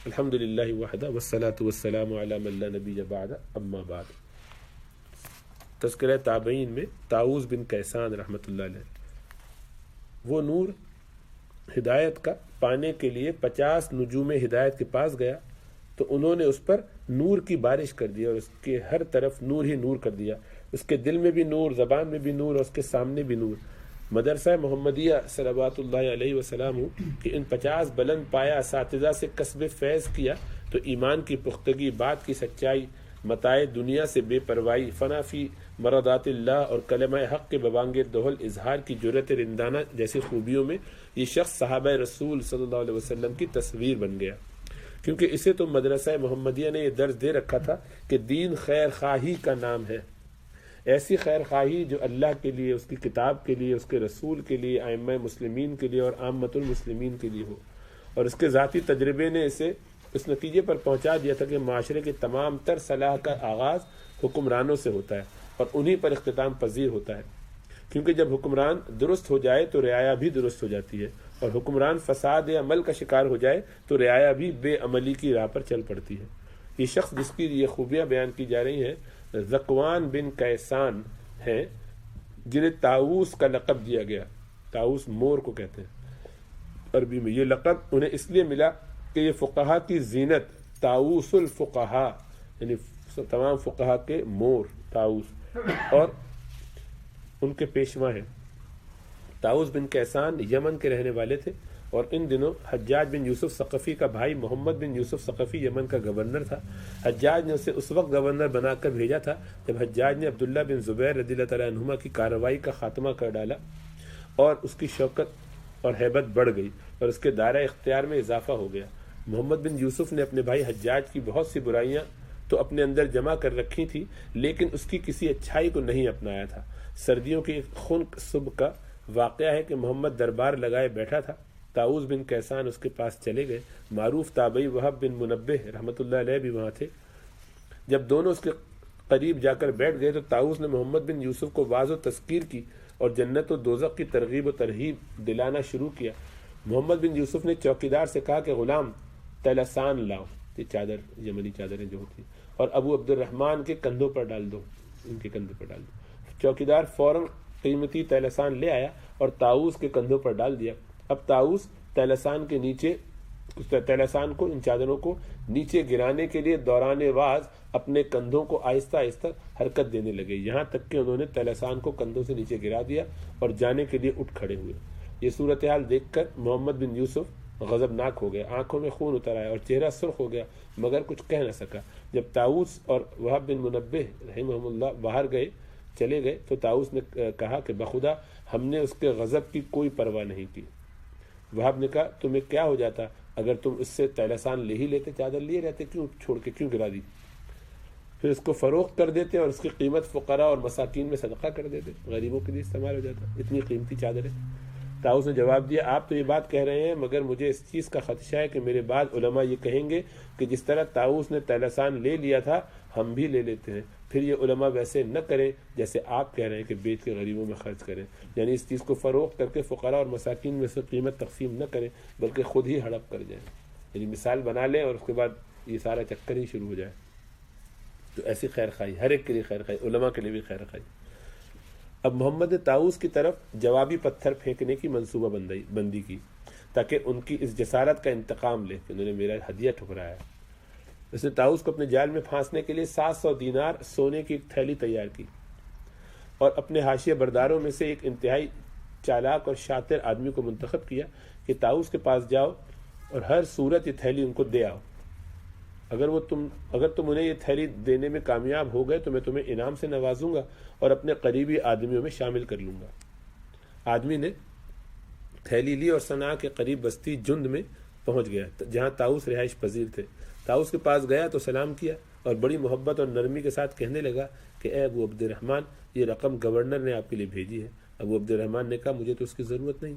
الحمدللہ وحدہ والصلاۃ والسلام علی من لا نبی بعد اما بعد۔ تذکرہ تابعین میں طاؤس بن کیسان رحمۃ اللہ علیہ، وہ نور ہدایت کا پانے کے لیے 50 نجوم ہدایت کے پاس گیا تو انہوں نے اس پر نور کی بارش کر دی اور اس کے ہر طرف نور ہی نور کر دیا، اس کے دل میں بھی نور، زبان میں بھی نور اور اس کے سامنے بھی نور۔ مدرسہ محمدیہ صلوات اللہ علیہ وسلم کہ ان 50 بلند پایا اساتذہ سے کسب فیض کیا تو ایمان کی پختگی، بات کی سچائی، متاع دنیا سے بے پرواہی، فنا فی مرضات اللہ اور کلمہ حق کے ببانگ دوہل اظہار کی جرأت رندانہ جیسی خوبیوں میں یہ شخص صحابہ رسول صلی اللہ علیہ وسلم کی تصویر بن گیا، کیونکہ اسے تو مدرسہ محمدیہ نے یہ درج دے رکھا تھا کہ دین خیر خواہی کا نام ہے، ایسی خیر خواہی جو اللہ کے لیے، اس کی کتاب کے لیے، اس کے رسول کے لیے، ائمہ مسلمین کے لیے اور عامۃ المسلمین کے لیے ہو۔ اور اس کے ذاتی تجربے نے اسے اس نتیجے پر پہنچا دیا تھا کہ معاشرے کے تمام تر صلاح کا آغاز حکمرانوں سے ہوتا ہے اور انہی پر اختتام پذیر ہوتا ہے، کیونکہ جب حکمران درست ہو جائے تو رعایا بھی درست ہو جاتی ہے، اور حکمران فساد عمل کا شکار ہو جائے تو رعایا بھی بے عملی کی راہ پر چل پڑتی ہے۔ یہ شخص جس کی یہ خوبیاں بیان کی جا رہی ہیں ذکوان بن کیسان ہیں، جنہیں طاؤس کا لقب دیا گیا۔ طاؤس مور کو کہتے ہیں عربی میں۔ یہ لقب انہیں اس لیے ملا کہ یہ فقہا کی زینت، طاؤس الفقہا، یعنی تمام فقہا کے مور طاؤس، اور ان کے پیشوا ہیں۔ طاؤس بن کیسان یمن کے رہنے والے تھے اور ان دنوں حجاج بن یوسف ثقفی کا بھائی محمد بن یوسف ثقفی یمن کا گورنر تھا۔ حجاج نے اسے اس وقت گورنر بنا کر بھیجا تھا جب حجاج نے عبداللہ بن زبیر رضی اللہ تعالیٰ عنہما کی کارروائی کا خاتمہ کر ڈالا اور اس کی شوکت اور ہیبت بڑھ گئی اور اس کے دائرہ اختیار میں اضافہ ہو گیا۔ محمد بن یوسف نے اپنے بھائی حجاج کی بہت سی برائیاں تو اپنے اندر جمع کر رکھی تھی، لیکن اس کی کسی اچھائی کو نہیں اپنایا تھا۔ سردیوں کی ایک خنک صبح کا واقعہ ہے کہ محمد دربار لگائے بیٹھا تھا، طاؤس بن کیسان اس کے پاس چلے گئے۔ معروف تابعی وہب بن منبہ رحمۃ اللہ علیہ بھی وہاں تھے۔ جب دونوں اس کے قریب جا کر بیٹھ گئے تو طاؤس نے محمد بن یوسف کو واضح تذکیر کی اور جنت و دوزخ کی ترغیب و ترہیب دلانا شروع کیا۔ محمد بن یوسف نے چوکیدار سے کہا کہ غلام طلسان لاؤ، یہ چادر یمنی چادریں جو ہوتی ہیں، اور ابو عبد الرحمن کے کندھوں پر ڈال دو، ان کے کندھوں پر ڈال دو۔ چوکیدار فوراً قیمتی طلسان لے آیا اور طاؤس کے کندھوں پر ڈال دیا۔ اب طاؤس طلسان کو، ان چادروں کو نیچے گرانے کے لیے دوران واز اپنے کندھوں کو آہستہ آہستہ حرکت دینے لگے، یہاں تک کہ انہوں نے طلسان کو کندھوں سے نیچے گرا دیا اور جانے کے لیے اٹھ کھڑے ہوئے۔ یہ صورتحال دیکھ کر محمد بن یوسف غضبناک ہو گیا، آنکھوں میں خون اتر آیا اور چہرہ سرخ ہو گیا، مگر کچھ کہہ نہ سکا۔ جب طاؤس اور وہب بن منبہ رحمہ اللہ باہر چلے گئے تو طاؤس نے کہا کہ بخدا ہم نے اس کے غضب کی کوئی پرواہ نہیں کی۔ وہب نے کہا تمہیں کیا ہو جاتا اگر تم اس سے طلسان لے ہی لیتے، چادر لیے رہتے، کیوں چھوڑ کے کیوں گرا دی؟ پھر اس کو فروخت کر دیتے اور اس کی قیمت فقراء اور مساکین میں صدقہ کر دیتے، غریبوں کے لیے استعمال ہو جاتا، اتنی قیمتی چادر ہے۔ طاؤس نے جواب دیا آپ تو یہ بات کہہ رہے ہیں مگر مجھے اس چیز کا خدشہ ہے کہ میرے بعد علماء یہ کہیں گے کہ جس طرح طاؤس نے طلسان لے لیا تھا ہم بھی لے لیتے ہیں، پھر یہ علماء ویسے نہ کریں جیسے آپ کہہ رہے ہیں کہ بیچ کے غریبوں میں خرچ کریں، یعنی اس چیز کو فروخت کر کے فقراء اور مساکین میں سے قیمت تقسیم نہ کریں بلکہ خود ہی ہڑپ کر جائیں، یعنی مثال بنا لیں اور اس کے بعد یہ سارا چکر ہی شروع ہو جائے۔ تو ایسی خیر خواہی ہر ایک کے لیے خیر خواہی، علماء کے لیے بھی خیر خواہی۔ اب محمد نے طاؤس کی طرف جوابی پتھر پھینکنے کی منصوبہ بندی کی تاکہ ان کی اس جسارت کا انتقام لے کہ انہوں نے میرا ہدیہ ٹھکرایا۔ اس نے طاؤس کو اپنے جال میں پھانسنے کے لیے 700 دینار سونے کی ایک تھیلی تیار کی اور اپنے حاشیہ برداروں میں سے ایک انتہائی چالاک اور شاطر آدمی کو منتخب کیا کہ طاؤس کے پاس جاؤ اور ہر صورت یہ تھیلی ان کو دے آؤ، اگر تم انہیں یہ تھیلی دینے میں کامیاب ہو گئے تو میں تمہیں انعام سے نوازوں گا اور اپنے قریبی آدمیوں میں شامل کر لوں گا۔ آدمی نے تھیلی لی اور صنعاء کے قریب بستی جند میں پہنچ گیا جہاں طاؤس رہائش پذیر تھے۔ طاؤس کے پاس گیا تو سلام کیا اور بڑی محبت اور نرمی کے ساتھ کہنے لگا کہ اے ابو عبد الرحمن، یہ رقم گورنر نے آپ کے لیے بھیجی ہے۔ ابو عبد الرحمن نے کہا مجھے تو اس کی ضرورت نہیں۔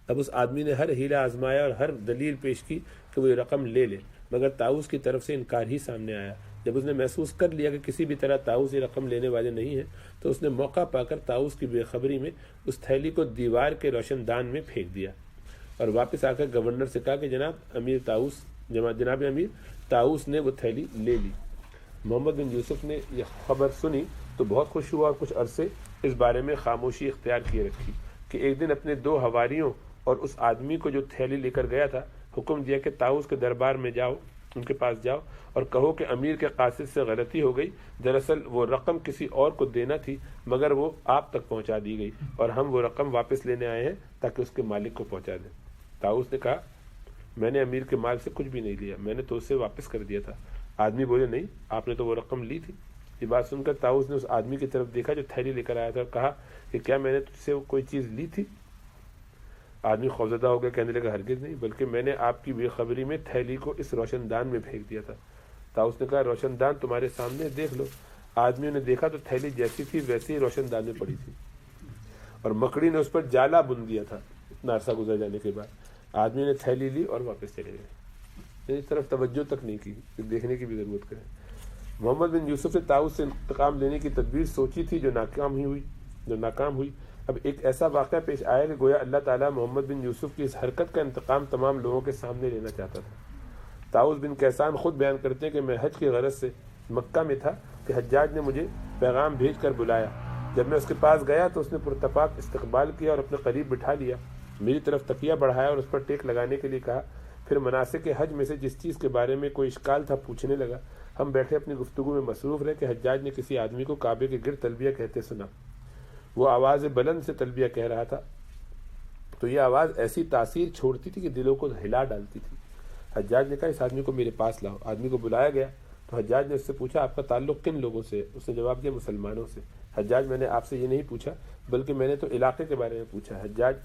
اب اس آدمی نے ہر ہیلہ آزمایا اور ہر دلیل پیش کی کہ وہ یہ رقم لے لے، مگر طاؤس کی طرف سے انکار ہی سامنے آیا۔ جب اس نے محسوس کر لیا کہ کسی بھی طرح طاؤس یہ رقم لینے والے نہیں ہیں تو اس نے موقع پا کر طاؤس کی بے خبری میں اس تھیلی کو دیوار کے روشن دان میں پھینک دیا اور واپس آ کر گورنر سے کہا کہ جناب امیر طاؤس جناب امیر طاؤس نے وہ تھیلی لے لی۔ محمد بن یوسف نے یہ خبر سنی تو بہت خوش ہوا اور کچھ عرصے اس بارے میں خاموشی اختیار کیے رکھی کہ ایک دن اپنے 2 حواریوں اور اس آدمی کو جو تھیلی لے کر گیا تھا حکم دیا کہ طاؤس کے دربار میں جاؤ، ان کے پاس جاؤ اور کہو کہ امیر کے قاصد سے غلطی ہو گئی، دراصل وہ رقم کسی اور کو دینا تھی مگر وہ آپ تک پہنچا دی گئی اور ہم وہ رقم واپس لینے آئے ہیں تاکہ اس کے مالک کو پہنچا دیں۔ طاؤس نے کہا میں نے امیر کے مال سے کچھ بھی نہیں لیا، میں نے تو اسے واپس کر دیا تھا۔ آدمی بولے نہیں، آپ نے تو وہ رقم لی تھی۔ یہ بات سن کر طاؤس نے اس آدمی کی طرف دیکھا جو تھیلی لے کر آیا تھا اور کہا کہ کیا میں نے تجھ سے کوئی چیز لی تھی؟ آدمی خوفزدہ ہو گیا، کہنے لگا ہرگز نہیں، بلکہ میں نے آپ کی بے خبری میں تھیلی کو اس روشن دان میں پھینک دیا تھا۔ طاؤس نے کہا روشن دان تمہارے سامنے دیکھ لو۔ آدمیوں نے دیکھا تو تھیلی جیسی تھی ویسی ہی روشن دان میں پڑی تھی اور مکڑی نے اس پر جالا بن دیا تھا۔ اتنا عرصہ گزر جانے کے بعد آدمی نے تھیلی لی اور واپس چلے گئے، اس طرف توجہ تک نہیں کی، دیکھنے کی بھی ضرورت کرے۔ محمد بن یوسف نے طاؤس سے انتقام لینے کی تدبیر سوچی تھی جو ناکام ہوئی۔ اب ایک ایسا واقعہ پیش آیا کہ گویا اللہ تعالیٰ محمد بن یوسف کی اس حرکت کا انتقام تمام لوگوں کے سامنے لینا چاہتا تھا۔ طاؤس بن کیسان خود بیان کرتے ہیں کہ میں حج کی غرض سے مکہ میں تھا کہ حجاج نے مجھے پیغام بھیج کر بلایا۔ جب میں اس کے پاس گیا تو اس نے پرتپاک استقبال کیا اور اپنے قریب بٹھا لیا، میری طرف تکیہ بڑھایا اور اس پر ٹیک لگانے کے لیے کہا، پھر مناسک حج میں سے جس چیز کے بارے میں کوئی اشکال تھا پوچھنے لگا۔ ہم بیٹھے اپنی گفتگو میں مصروف رہے کہ حجاج نے کسی آدمی کو کعبے کے گرد تلبیہ کہتے سنا۔ وہ آواز بلند سے تلبیہ کہہ رہا تھا تو یہ آواز ایسی تاثیر چھوڑتی تھی کہ دلوں کو ہلا ڈالتی تھی۔ حجاج نے کہا اس آدمی کو میرے پاس لاؤ۔ آدمی کو بلایا گیا تو حجاج نے اس سے پوچھا آپ کا تعلق کن لوگوں سے؟ اس نے جواب دیا مسلمانوں سے۔ حجاج میں نے آپ سے یہ نہیں پوچھا بلکہ میں نے تو علاقے کے بارے میں پوچھا۔ حجاج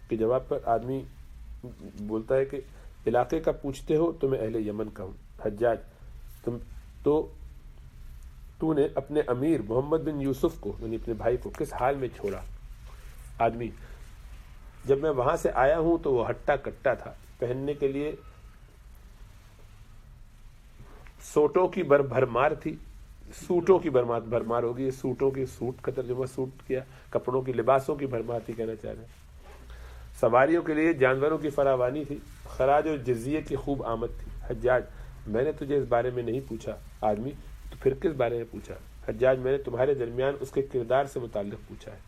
کے جواب پر آدمی بولتا ہے کہ علاقے کا پوچھتے ہو تو میں اہل یمن کا ہوں۔ حجاج تو نے اپنے امیر محمد بن یوسف کو یعنی اپنے بھائی کو کس حال میں چھوڑا؟ آدمی جب میں وہاں سے آیا ہوں تو وہ ہٹا کٹا تھا، پہننے کے لیے سوٹوں کی بھرمار تھی، سوٹوں کی بھرمار ہوگی، سوٹوں کی سوٹ کا ترجمہ سوٹ کیا، کپڑوں کی لباسوں کی بھرمار تھی کہنا چاہ رہے ہیں۔ سواریوں کے لیے جانوروں کی فراوانی تھی، خراج اور جزیے کی خوب آمد تھی۔ حجاج میں نے تجھے اس بارے میں نہیں پوچھا۔ آدمی تو پھر کس بارے میں پوچھا؟ حجاج میں نے تمہارے درمیان اس کے کردار سے متعلق پوچھا ہے۔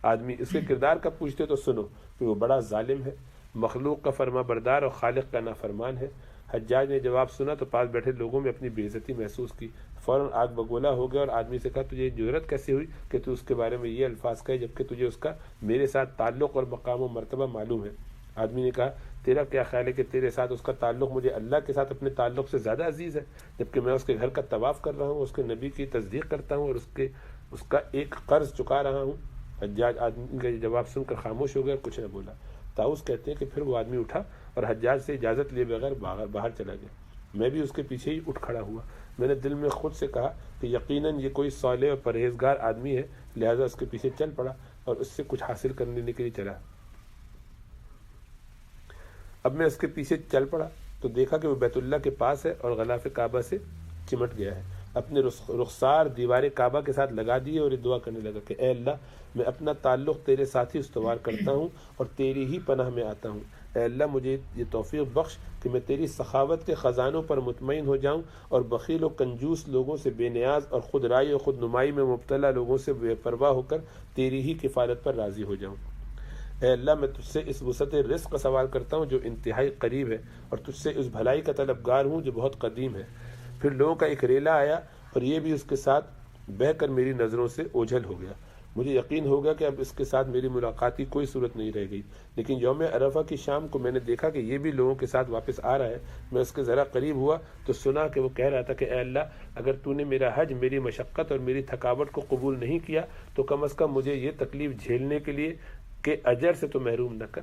آدمی اس کے کردار کا پوچھتے تو سنو کہ وہ بڑا ظالم ہے، مخلوق کا فرما بردار اور خالق کا نافرمان ہے۔ حجاج نے جواب سنا تو پاس بیٹھے لوگوں میں اپنی بے عزتی محسوس کی، فوراً آگ بگولا ہو گیا اور آدمی سے کہا تجھے جرأت کیسے ہوئی کہ تو اس کے بارے میں یہ الفاظ کہے جبکہ تجھے اس کا میرے ساتھ تعلق اور مقام و مرتبہ معلوم ہے؟ آدمی نے کہا تیرا کیا خیال ہے کہ تیرے ساتھ اس کا تعلق مجھے اللہ کے ساتھ اپنے تعلق سے زیادہ عزیز ہے، جبکہ میں اس کے گھر کا طواف کر رہا ہوں، اس کے نبی کی تصدیق کرتا ہوں اور اس کا ایک قرض چکا رہا ہوں۔ حجاج آدمی کا یہ جواب سن کر خاموش ہو گیا اور کچھ نہ بولا۔ طاؤس کہتے ہیں کہ پھر وہ آدمی اٹھا اور حجاج سے اجازت لیے بغیر باہر چلا گیا۔ میں بھی اس کے پیچھے ہی اٹھ کھڑا ہوا۔ میں نے دل میں خود سے کہا کہ یقیناً یہ کوئی صالح اور پرہیزگار آدمی ہے، لہذا اس کے پیچھے چل پڑا اور اس سے کچھ حاصل کرنے کے لیے چلا۔ اب میں اس کے پیچھے چل پڑا تو دیکھا کہ وہ بیت اللہ کے پاس ہے اور غلاف کعبہ سے چمٹ گیا ہے، اپنے رخسار دیوار کعبہ کے ساتھ لگا دیے اور یہ دعا کرنے لگا کہ اے اللہ میں اپنا تعلق تیرے ساتھ ہی استوار کرتا ہوں اور تیری ہی پناہ میں آتا ہوں۔ اے اللہ مجھے یہ توفیق بخش کہ میں تیری سخاوت کے خزانوں پر مطمئن ہو جاؤں اور بخیل و کنجوس لوگوں سے بے نیاز اور خود رائی اور خود نمائی میں مبتلا لوگوں سے بے پرواہ ہو کر تیری ہی کفالت پر راضی ہو جاؤں۔ اے اللہ میں تجھ سے اس وسعت رزق کا سوال کرتا ہوں جو انتہائی قریب ہے اور تجھ سے اس بھلائی کا طلبگار ہوں جو بہت قدیم ہے۔ پھر لوگوں کا ایک ریلا آیا اور یہ بھی اس کے ساتھ بہہ کر میری نظروں سے اوجھل ہو گیا۔ مجھے یقین ہو گیا کہ اب اس کے ساتھ میری ملاقات کی کوئی صورت نہیں رہ گئی، لیکن یوم عرفہ کی شام کو میں نے دیکھا کہ یہ بھی لوگوں کے ساتھ واپس آ رہا ہے۔ میں اس کے ذرا قریب ہوا تو سنا کہ وہ کہہ رہا تھا کہ اے اللہ اگر تو نے میرا حج، میری مشقت اور میری تھکاوٹ کو قبول نہیں کیا تو کم از کم مجھے یہ تکلیف جھیلنے کے لیے کہ اجر سے تو محروم نہ کر۔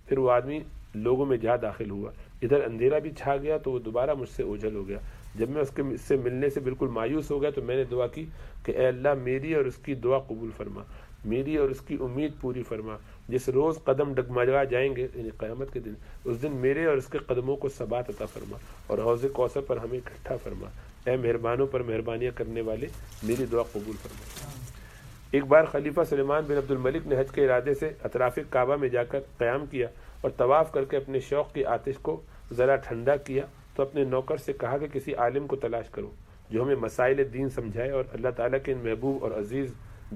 پھر وہ آدمی لوگوں میں جا داخل ہوا، ادھر اندھیرا بھی چھا گیا تو وہ دوبارہ مجھ سے اوجھل ہو گیا۔ جب میں اس سے ملنے سے بالکل مایوس ہو گیا تو میں نے دعا کی کہ اے اللہ میری اور اس کی دعا قبول فرما، میری اور اس کی امید پوری فرما۔ جس روز قدم ڈگمگا جائیں گے یعنی قیامت کے دن، اس دن میرے اور اس کے قدموں کو ثبات عطا فرما اور حوض کوثر پر ہمیں اکٹھا فرما۔ اے مہربانوں پر مہربانیاں کرنے والے میری دعا قبول فرما۔ ایک بار خلیفہ سلیمان بن عبد الملک نے حج کے ارادے سے اطراف کعبہ میں جا کر قیام کیا اور طواف کر کے اپنے شوق کی آتش کو ذرا ٹھنڈا کیا تو اپنے نوکر سے کہا کہ کسی عالم کو تلاش کرو جو ہمیں مسائل دین سمجھائے اور اللہ تعالیٰ کے ان محبوب اور عزیز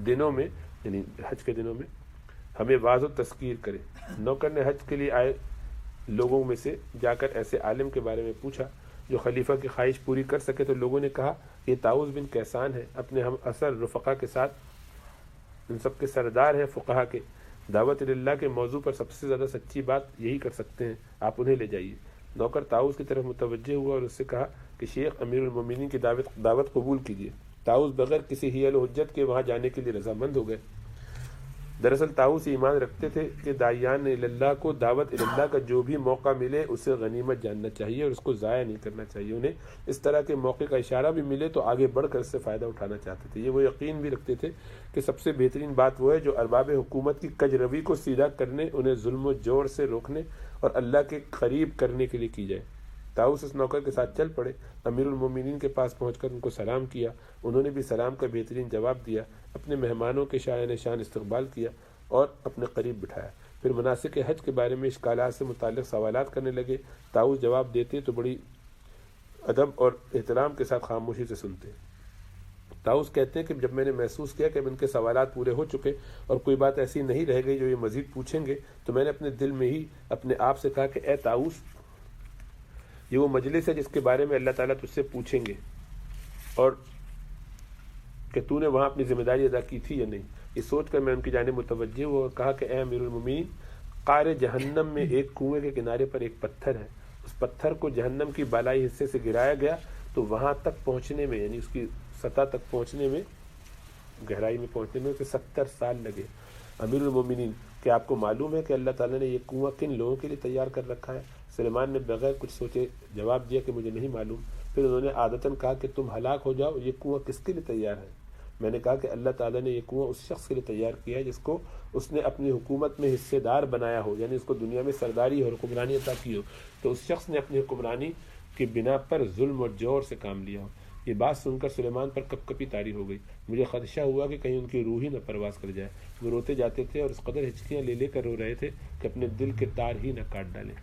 دنوں میں یعنی حج کے دنوں میں ہمیں واعظ و تذکیر کرے۔ نوکر نے حج کے لیے آئے لوگوں میں سے جا کر ایسے عالم کے بارے میں پوچھا جو خلیفہ کی خواہش پوری کر سکے، تو لوگوں نے کہا یہ طاؤس بن کیسان ہے، اپنے ہم اثر رفقا کے ساتھ ان سب کے سردار ہیں فقہا کے، دعوت اللہ کے موضوع پر سب سے زیادہ سچی بات یہی کر سکتے ہیں، آپ انہیں لے جائیے۔ نوکر طاؤس کی طرف متوجہ ہوا اور اس سے کہا کہ شیخ امیر المومنین کی دعوت قبول کیجیے۔ طاؤس بغیر کسی حیل و حجت کے وہاں جانے کے لیے رضامند ہو گئے۔ دراصل طاؤس ایمان رکھتے تھے کہ داعیان اللہ کو دعوت اللہ کا جو بھی موقع ملے اسے غنیمت جاننا چاہیے اور اس کو ضائع نہیں کرنا چاہیے۔ انہیں اس طرح کے موقع کا اشارہ بھی ملے تو آگے بڑھ کر اس سے فائدہ اٹھانا چاہتے تھے۔ یہ وہ یقین بھی رکھتے تھے کہ سب سے بہترین بات وہ ہے جو ارباب حکومت کی کج روی کو سیدھا کرنے، انہیں ظلم و جور سے روکنے اور اللہ کے قریب کرنے کے لیے کی جائے۔ طاؤس اس نوکر کے ساتھ چل پڑے، امیر المومنین کے پاس پہنچ کر ان کو سلام کیا، انہوں نے بھی سلام کا بہترین جواب دیا، اپنے مہمانوں کے شایان شان استقبال کیا اور اپنے قریب بٹھایا۔ پھر مناسک حج کے بارے میں اشکالات سے متعلق سوالات کرنے لگے۔ طاؤس جواب دیتے تو بڑی ادب اور احترام کے ساتھ خاموشی سے سنتے۔ طاؤس کہتے ہیں کہ جب میں نے محسوس کیا کہ اب ان کے سوالات پورے ہو چکے اور کوئی بات ایسی نہیں رہ گئی جو یہ مزید پوچھیں گے، تو میں نے اپنے دل میں ہی اپنے آپ سے کہا کہ اے طاؤس، یہ وہ مجلس ہے جس کے بارے میں اللہ تعالیٰ تجھ سے پوچھیں گے اور کہ تو نے وہاں اپنی ذمہ داری ادا کی تھی یا نہیں۔ یہ سوچ کر میں ان کی جانب متوجہ ہوا اور کہا کہ اے امیر المومنین، قعر جہنم میں ایک کنویں کے کنارے پر ایک پتھر ہے، اس پتھر کو جہنم کی بالائی حصے سے گرایا گیا تو وہاں تک پہنچنے میں یعنی اس کی سطح تک پہنچنے میں، گہرائی میں پہنچنے میں اسے 70 سال لگے۔ امیر المومنین، کہ آپ کو معلوم ہے کہ اللہ تعالیٰ نے یہ کنواں کن لوگوں کے لیے تیار کر رکھا ہے؟ سلیمان نے بغیر کچھ سوچے جواب دیا کہ مجھے نہیں معلوم۔ پھر انہوں نے عادتاً کہا کہ تم ہلاک ہو جاؤ، یہ کنواں کس کے لیے تیار ہے؟ میں نے کہا کہ اللہ تعالیٰ نے یہ کنواں اس شخص کے لیے تیار کیا ہے جس کو اس نے اپنی حکومت میں حصے دار بنایا ہو، یعنی اس کو دنیا میں سرداری اور حکمرانی عطا کی ہو، تو اس شخص نے اپنی حکمرانی کی بنا پر ظلم اور جور سے کام لیا ہو۔ یہ بات سن کر سلیمان پر کپ کپی طاری ہو گئی۔ مجھے خدشہ ہوا کہ کہیں ان کی روح ہی نہ پرواز کر جائے۔ وہ روتے جاتے تھے اور اس قدر ہچکیاں لے لے کر رو رہے تھے کہ اپنے دل کے تار ہی نہ کاٹ ڈالیں۔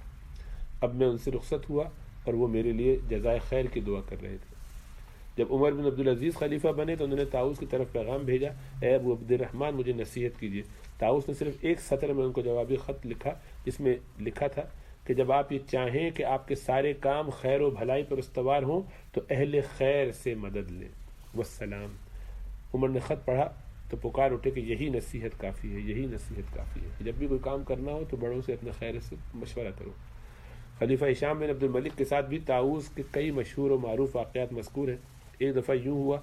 اب میں ان سے رخصت ہوا اور وہ میرے لیے جزائے خیر کی دعا کر رہے تھے۔ جب عمر بن عبدالعزیز خلیفہ بنے تو انہوں نے طاؤس کی طرف پیغام بھیجا، اے ابو عبد الرحمن، مجھے نصیحت کیجیے۔ طاؤس نے صرف ایک سطر میں ان کو جوابی خط لکھا جس میں لکھا تھا کہ جب آپ یہ چاہیں کہ آپ کے سارے کام خیر و بھلائی پر استوار ہوں تو اہل خیر سے مدد لیں، والسلام۔ عمر نے خط پڑھا تو پکار اٹھے کہ یہی نصیحت کافی ہے، یہی نصیحت کافی ہے۔ جب بھی کوئی کام کرنا ہو تو بڑوں سے اپنے خیر سے مشورہ کرو۔ خلیفہ ہشام بن عبد الملک کے ساتھ بھی طاؤس کے کئی مشہور و معروف واقعات مذکور ہیں۔ ایک دفعہ یوں ہوا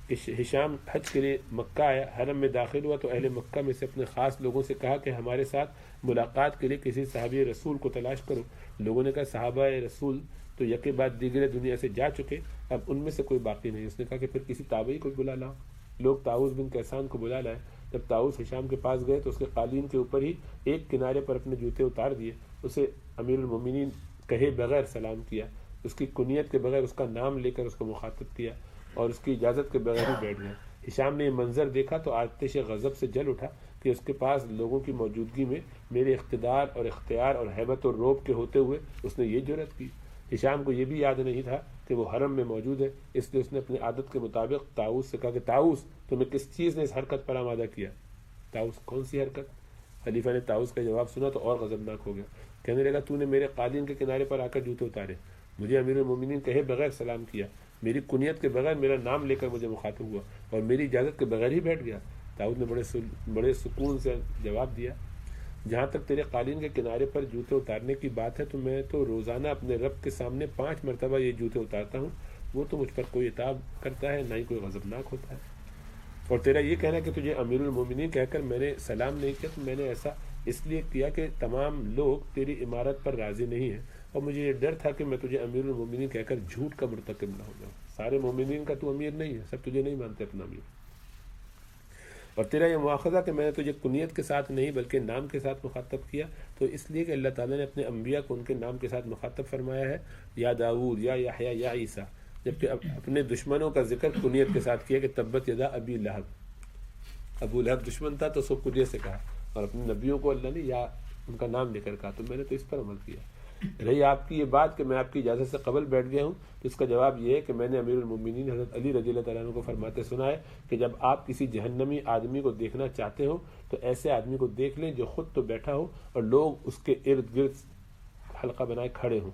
کہ ہشام حج کے لیے مکہ آیا، حرم میں داخل ہوا تو اہل مکہ میں سے اپنے خاص لوگوں سے کہا کہ ہمارے ساتھ ملاقات کے لیے کسی صحابی رسول کو تلاش کرو۔ لوگوں نے کہا صحابہ رسول تو یکے بعد دیگر دنیا سے جا چکے، اب ان میں سے کوئی باقی نہیں۔ اس نے کہا کہ پھر کسی تابعی کو بلا لاؤ۔ لوگ طاؤس بن کیسان کو بلا لائے۔ جب طاؤس ہشام کے پاس گئے تو اس کے قالین کے اوپر ہی ایک کنارے پر اپنے جوتے اتار دیے، اسے امیر المومنین کہے بغیر سلام کیا، اس کی کنیت کے بغیر اس کا نام لے کر اس کو مخاطب کیا اور اس کی اجازت کے بغیر ہی بیٹھ گیا۔ ہشام نے یہ منظر دیکھا تو آتش غضب سے جل اٹھا کہ اس کے پاس لوگوں کی موجودگی میں میرے اقتدار اور اختیار اور ہیبت اور رعب کے ہوتے ہوئے اس نے یہ جرأت کی۔ ہشام کو یہ بھی یاد نہیں تھا کہ وہ حرم میں موجود ہے، اس لیے اس نے اپنی عادت کے مطابق طاؤس سے کہا کہ طاؤس، تمہیں کس چیز نے اس حرکت پر آمادہ کیا؟ طاؤس، کون سی حرکت؟ خلیفہ نے طاؤس کا جواب سنا تو اور غضبناک ہو گیا، کہنے لگا تو نے میرے قالین کے کنارے پر آ کر جوتے اتارے، مجھے امیر المومنین کہے بغیر سلام کیا، میری کنیت کے بغیر میرا نام لے کر مجھے مخاطب ہوا اور میری اجازت کے بغیر ہی بیٹھ گیا۔ طاؤس نے بڑے سکون سے جواب دیا، جہاں تک تیرے قالین کے کنارے پر جوتے اتارنے کی بات ہے تو میں تو روزانہ اپنے رب کے سامنے 5 مرتبہ یہ جوتے اتارتا ہوں، وہ تو مجھ پر کوئی عتاب کرتا ہے نہ ہی کوئی غضبناک ہوتا ہے۔ اور تیرا یہ کہنا کہ تجھے امیر المومنین کہہ کر میں نے سلام نہیں کیا، تو میں نے ایسا اس لیے کیا کہ تمام لوگ تیری عمارت پر راضی نہیں ہیں اور مجھے یہ ڈر تھا کہ میں تجھے امیر المومنین کہہ کر جھوٹ کا مرتکب نہ ہو جاؤں۔ سارے مومنین کا تو امیر نہیں ہے، سب تجھے نہیں مانتے اپنا امیر۔ اور تیرا یہ مواخذہ کہ میں نے تجھے کنیت کے ساتھ نہیں بلکہ نام کے ساتھ مخاطب کیا تو اس لیے کہ اللہ تعالیٰ نے اپنے انبیاء کو ان کے نام کے ساتھ مخاطب فرمایا ہے، یا داؤد، یا یحییٰ، یا عیسیٰ، جبکہ اپنے دشمنوں کا ذکر کنیت کے ساتھ کیا کہ تبت یدا ابی لہب، ابو لہب دشمن تھا تو اس کو کنیت سے کہا، اور اپنے نبیوں کو اللہ نے یا ان کا نام لے کر کہا، تو میں نے تو اس پر عمل کیا۔ رہی آپ کی یہ بات کہ میں آپ کی اجازت سے قبل بیٹھ گیا ہوں، تو اس کا جواب یہ ہے کہ میں نے امیر المومنین حضرت علی رضی اللہ تعالیٰ عنہ کو فرماتے سنا ہے کہ جب آپ کسی جہنمی آدمی کو دیکھنا چاہتے ہو تو ایسے آدمی کو دیکھ لیں جو خود تو بیٹھا ہو اور لوگ اس کے ارد گرد حلقہ بنائے کھڑے ہوں،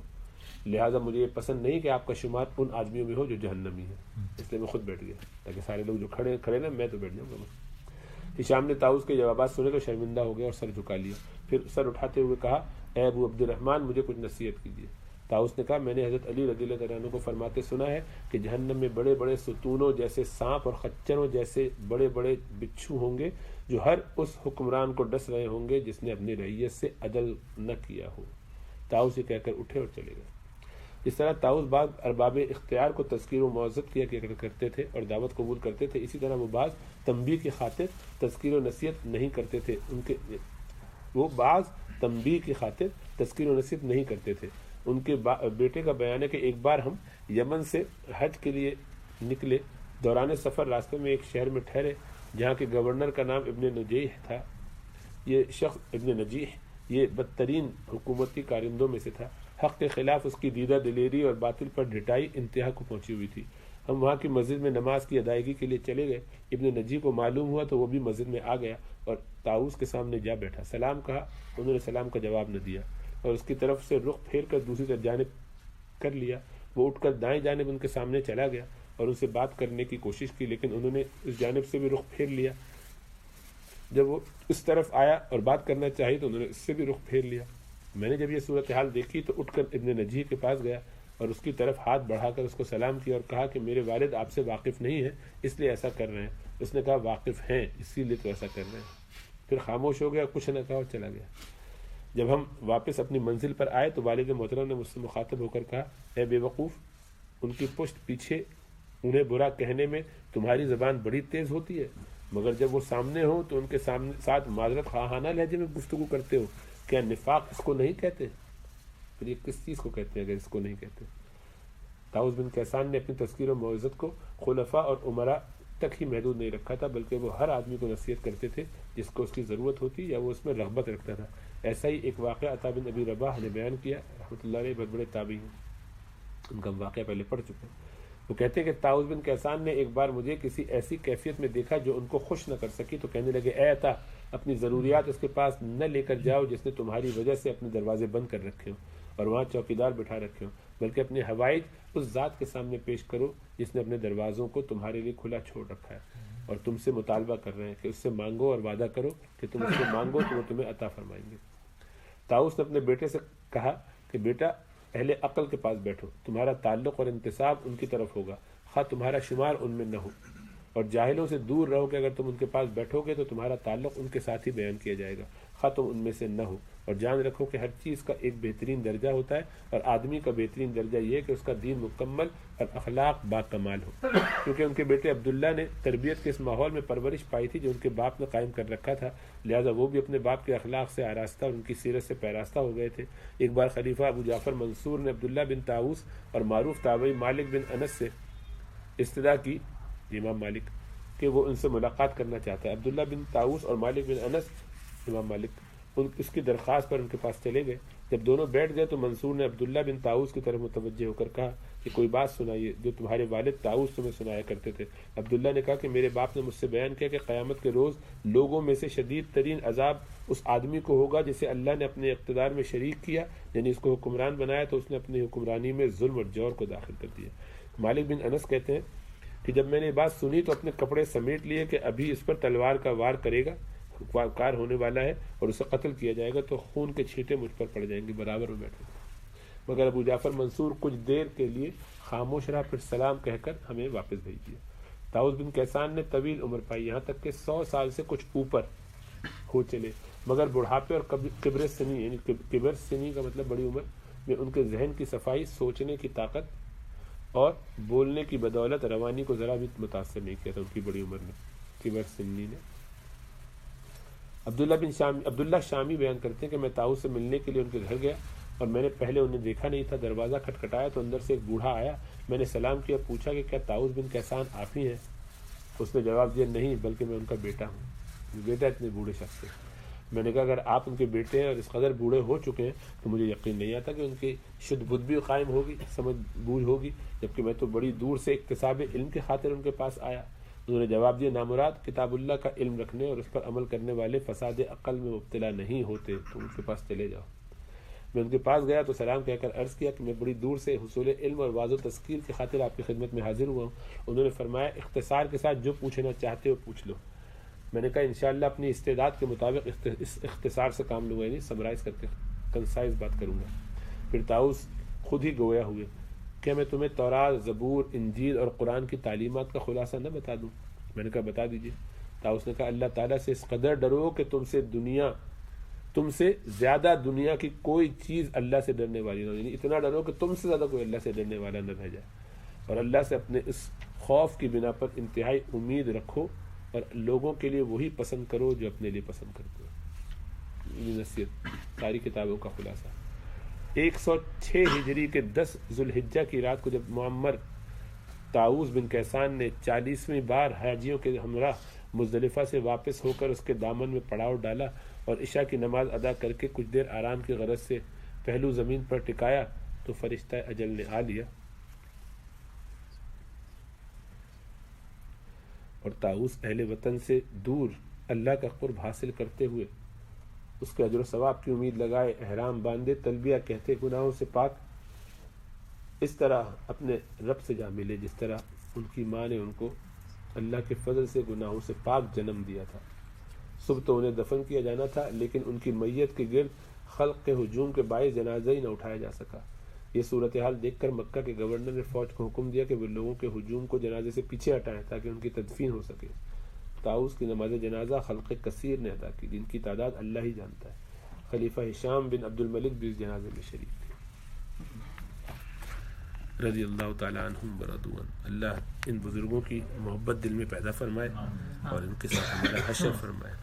لہٰذا مجھے یہ پسند نہیں کہ آپ کا شمار ان آدمیوں میں ہو جو جہنمی ہیں، اس لیے میں خود بیٹھ گیا تاکہ سارے لوگ جو کھڑے نا میں تو بیٹھ جاؤں گا۔ ہشام نے طاؤس کے جوابات سنے تو شرمندہ ہو گیا اور سر جھکا لیا، پھر سر اٹھاتے ہوئے کہا اے ابو عبد الرحمن مجھے کچھ نصیحت کیجیے۔ طاؤس نے کہا میں نے حضرت علی رضی اللہ عنہ کو فرماتے سنا ہے کہ جہنم میں بڑے بڑے ستونوں جیسے سانپ اور خچروں جیسے بڑے بڑے بچھو ہوں گے جو ہر اس حکمران کو ڈس رہے ہوں گے جس نے اپنی رعیت سے عدل نہ کیا ہو۔ طاؤس یہ کہہ کر اٹھے اور چلے گئے۔ اس طرح طاؤس بعض ارباب اختیار کو تذکیر و موعظت کیا کرتے تھے اور دعوت قبول کرتے تھے، اسی طرح وہ بعض تنبیہ کی خاطر تذکیر و نصیحت نہیں کرتے تھے، ان کے بیٹے کا بیان ہے کہ ایک بار ہم یمن سے حج کے لیے نکلے، دوران سفر راستے میں ایک شہر میں ٹھہرے جہاں کے گورنر کا نام ابن نجیح تھا۔ یہ شخص ابن نجیح یہ بدترین حکومتی کارندوں میں سے تھا، حق کے خلاف اس کی دیدہ دلیری اور باطل پر ڈٹائی انتہا کو پہنچی ہوئی تھی۔ ہم وہاں کی مسجد میں نماز کی ادائیگی کے لیے چلے گئے، ابن نجی کو معلوم ہوا تو وہ بھی مسجد میں آ گیا اور طاؤس کے سامنے جا بیٹھا، سلام کہا، انہوں نے سلام کا جواب نہ دیا اور اس کی طرف سے رخ پھیر کر دوسری جانب کر لیا۔ وہ اٹھ کر دائیں جانب ان کے سامنے چلا گیا اور ان سے بات کرنے کی کوشش کی، لیکن انہوں نے اس جانب سے بھی رخ پھیر لیا۔ جب وہ اس طرف آیا اور بات کرنا چاہی تو انہوں نے اس سے بھی رخ پھیر لیا۔ میں نے جب یہ صورتحال دیکھی تو اٹھ کر ابن نجیح کے پاس گیا اور اس کی طرف ہاتھ بڑھا کر اس کو سلام کیا اور کہا کہ میرے والد آپ سے واقف نہیں ہیں اس لیے ایسا کر رہے ہیں۔ اس نے کہا واقف ہیں اسی لیے تو ایسا کر رہے ہیں۔ پھر خاموش ہو گیا، کچھ نہ کہا اور چلا گیا۔ جب ہم واپس اپنی منزل پر آئے تو والد محترم نے مجھ سے مخاطب ہو کر کہا اے بے وقوف، ان کی پشت پیچھے انہیں برا کہنے میں تمہاری زبان بڑی تیز ہوتی ہے، مگر جب وہ سامنے ہو تو ان کے ساتھ معذرت خواہانہ لہجے میں گفتگو کرتے ہو، کیا نفاق اس کو نہیں کہتے؟ پھر یہ کس چیز کو کہتے ہیں اگر اس کو نہیں کہتے؟ طاؤس بن کیسان نے اپنی تذکیر و موعظت کو خلفاء اور امراء تک ہی محدود نہیں رکھا تھا، بلکہ وہ ہر آدمی کو نصیحت کرتے تھے جس کو اس کی ضرورت ہوتی یا وہ اس میں رغبت رکھتا تھا۔ ایسا ہی ایک واقعہ عطا بن ابی رباح نے بیان کیا، رحمۃ اللہ علیہ، بہت بڑے تابعی ہیں، ان کا واقعہ پہلے پڑھ چکے ہیں۔ وہ کہتے ہیں کہ طاؤس بن کیسان نے ایک بار مجھے کسی ایسی کیفیت میں دیکھا جو ان کو خوش نہ کر سکی، تو کہنے لگے اے عطا، اپنی ضروریات اس کے پاس نہ لے کر جاؤ جس نے تمہاری وجہ سے اپنے دروازے بند کر رکھے ہوں اور وہاں چوکیدار بٹھا رکھے ہوں، بلکہ اپنے حوائج اس ذات کے سامنے پیش کرو جس نے اپنے دروازوں کو تمہارے لیے کھلا چھوڑ رکھا ہے اور تم سے مطالبہ کر رہے ہیں کہ اس سے مانگو اور وعدہ کرو کہ تم اس سے مانگو تو وہ تمہیں عطا فرمائیں گے۔ طاؤس نے اپنے بیٹے سے کہا کہ بیٹا، اہل عقل کے پاس بیٹھو، تمہارا تعلق اور انتساب ان کی طرف ہوگا، خواہ تمہارا شمار ان میں نہ ہو، اور جاہلوں سے دور رہو کہ اگر تم ان کے پاس بیٹھو گے تو تمہارا تعلق ان کے ساتھ ہی بیان کیا جائے گا، خواہ تم ان میں سے نہ ہو، اور جان رکھو کہ ہر چیز کا ایک بہترین درجہ ہوتا ہے اور آدمی کا بہترین درجہ یہ ہے کہ اس کا دین مکمل اور اخلاق با کمال ہو۔ کیونکہ ان کے بیٹے عبداللہ نے تربیت کے اس ماحول میں پرورش پائی تھی جو ان کے باپ نے قائم کر رکھا تھا، لہٰذا وہ بھی اپنے باپ کے اخلاق سے آراستہ اور ان کی سیرت سے پیراستہ ہو گئے تھے۔ ایک بار خلیفہ ابو جعفر منصور نے عبداللہ بن طاؤس اور معروف تابعی مالک بن انس سے استدعا کی، امام مالک، کہ وہ ان سے ملاقات کرنا چاہتا ہے۔ عبداللہ بن طاؤس اور مالک بن انس، امام مالک، اس کی درخواست پر ان کے پاس چلے گئے۔ جب دونوں بیٹھ گئے تو منصور نے عبداللہ بن طاؤس کی طرف متوجہ ہو کر کہا کہ کوئی بات سنائیے جو تمہارے والد طاؤس تمہیں سنایا کرتے تھے۔ عبداللہ نے کہا کہ میرے باپ نے مجھ سے بیان کیا کہ قیامت کے روز لوگوں میں سے شدید ترین عذاب اس آدمی کو ہوگا جسے اللہ نے اپنے اقتدار میں شریک کیا، یعنی اس کو حکمران بنایا تو اس نے اپنی حکمرانی میں ظلم اور جور کو داخل کر دیا۔ مالک بن انس کہتے ہیں کہ جب میں نے یہ بات سنی تو اپنے کپڑے سمیٹ لیے کہ ابھی اس پر تلوار کا وار کرے گا، کار ہونے والا ہے اور اسے قتل کیا جائے گا تو خون کے چھینٹے مجھ پر پڑ جائیں گے، برابر میں بیٹھے۔ مگر ابو جعفر منصور کچھ دیر کے لیے خاموش رہا، پھر سلام کہہ کر ہمیں واپس بھیج دیا۔ طاؤس بن کیسان نے طویل عمر پائی، یہاں تک کہ 100 سال سے کچھ اوپر ہو چلے، مگر بڑھاپے اور کبر سنی، یعنی کبر سنی کا مطلب بڑی عمر میں ان کے ذہن کی صفائی، سوچنے کی طاقت اور بولنے کی بدولت روانی کو ذرا بھی متاثر نہیں کیا تھا ان کی بڑی عمر میں، کبر سنی نے۔ عبداللہ شامی بیان کرتے ہیں کہ میں طاؤس سے ملنے کے لیے ان کے گھر گیا اور میں نے پہلے انہیں دیکھا نہیں تھا، دروازہ کھٹکھٹایا تو اندر سے ایک بوڑھا آیا، میں نے سلام کیا، پوچھا کہ کیا طاؤس بن کیسان آپ ہی ہیں؟ اس نے جواب دیا نہیں، بلکہ میں ان کا بیٹا ہوں۔ بیٹا اتنے بوڑھے شخص سے۔ میں نے کہا اگر آپ ان کے بیٹے ہیں اور اس قدر بوڑھے ہو چکے ہیں تو مجھے یقین نہیں آتا کہ ان کی شدھ بدھ بھی قائم ہوگی، سمجھ بوجھ ہوگی، جبکہ میں تو بڑی دور سے اکتساب علم کے خاطر ان کے پاس آیا۔ انہوں نے جواب دیا نامراد کتاب اللہ کا علم رکھنے اور اس پر عمل کرنے والے فساد عقل میں مبتلا نہیں ہوتے، تو ان کے پاس چلے جاؤ۔ میں ان کے پاس گیا تو سلام کہہ کر عرض کیا کہ میں بڑی دور سے حصول علم اور واضح تذکیر کی خاطر آپ کی خدمت میں حاضر ہوا ہوں۔ انہوں نے فرمایا اختصار کے ساتھ جو پوچھنا چاہتے ہو پوچھ لو۔ میں نے کہا انشاءاللہ اپنی استعداد کے مطابق اس اختصار سے کام لوں گا، یعنی سمرائز کر کے کنسائز بات کروں گا۔ پھر طاؤس خود ہی گویا ہوئے، کیا میں تمہیں تورات، زبور، انجیل اور قرآن کی تعلیمات کا خلاصہ نہ بتا دوں؟ میں نے کہا بتا دیجیے۔ طاؤس نے کہا اللہ تعالیٰ سے اس قدر ڈرو کہ تم سے زیادہ دنیا کی کوئی چیز اللہ سے ڈرنے والی نہ ہو، یعنی اتنا ڈرو کہ تم سے زیادہ کوئی اللہ سے ڈرنے والا نہ رہ جائے، اور اللہ سے اپنے اس خوف کی بنا پر انتہائی امید رکھو اور لوگوں کے لیے وہی پسند کرو جو اپنے لیے پسند کرتے ہو۔ یہ نصیحت ساری کتابوں کا خلاصہ۔ 106 ہجری کے 10 ذوالحجہ کی رات کو جب معمر طاؤس بن کیسان نے 40ویں بار حاجیوں کے ہمراہ مزدلفہ سے واپس ہو کر اس کے دامن میں پڑاؤ ڈالا اور عشاء کی نماز ادا کر کے کچھ دیر آرام کی غرض سے پہلو زمین پر ٹکایا تو فرشتہ اجل نے آ لیا اور طاؤس اہل وطن سے دور اللہ کا قرب حاصل کرتے ہوئے اس کے اجر و ثواب کی امید لگائے، احرام باندھے، تلبیہ کہتے گناہوں سے پاک اس طرح اپنے رب سے جا ملے جس طرح ان کی ماں نے ان کو اللہ کے فضل سے گناہوں سے پاک جنم دیا تھا۔ صبح تو انہیں دفن کیا جانا تھا، لیکن ان کی میت کے گرد خلق کے ہجوم کے باعث جنازہ ہی نہ اٹھایا جا سکا۔ یہ صورتحال دیکھ کر مکہ کے گورنر نے فوج کو حکم دیا کہ وہ لوگوں کے ہجوم کو جنازے سے پیچھے ہٹائیں تاکہ ان کی تدفین ہو سکے۔ طاؤس کی نماز جنازہ خلق کثیر نے ادا کی، جن کی تعداد اللہ ہی جانتا ہے۔ خلیفہ ہشام بن عبد الملک بھی اس جنازے میں شریک تھے، رضی اللہ تعالیٰ عنہم ورضوا عنہ۔ اللہ ان بزرگوں کی محبت دل میں پیدا فرمائے اور ان کے ساتھ ہمارا حشر فرمائے۔